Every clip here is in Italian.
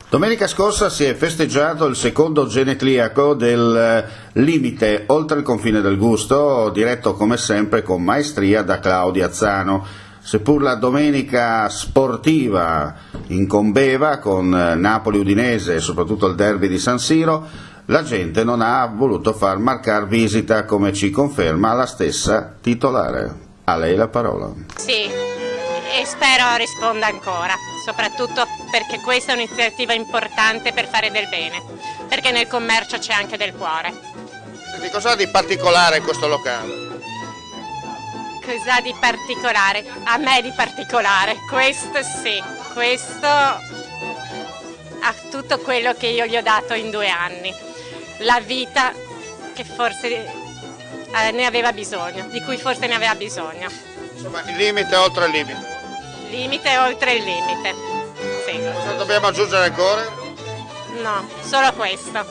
Domenica scorsa si è festeggiato il secondo genetliaco del Limite oltre il confine del gusto, diretto come sempre con maestria da Claudia Zano. Seppur la domenica sportiva incombeva con Napoli-Udinese e soprattutto il derby di San Siro, la gente non ha voluto far marcar visita, come ci conferma la stessa titolare. A lei la parola. Sì, e spero risponda ancora, soprattutto perché questa è un'iniziativa importante per fare del bene, perché nel commercio c'è anche del cuore. Senti, cos'ha di particolare in questo locale? Cos'ha di particolare? A me di particolare, questo sì, questo ha tutto quello che io gli ho dato in 2 anni, la vita che forse ne aveva bisogno, di cui forse ne aveva bisogno. Insomma, il limite oltre il limite. Limite oltre il limite, sì. Cosa dobbiamo aggiungere ancora? No, solo questo,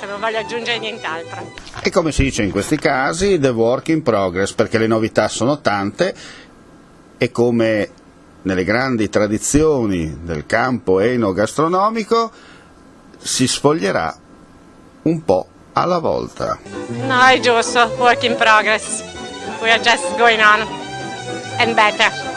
non voglio aggiungere nient'altro. E come si dice in questi casi, the work in progress, perché le novità sono tante e come nelle grandi tradizioni del campo enogastronomico si sfoglierà un po' alla volta. No, è giusto, work in progress. We are just going on and better.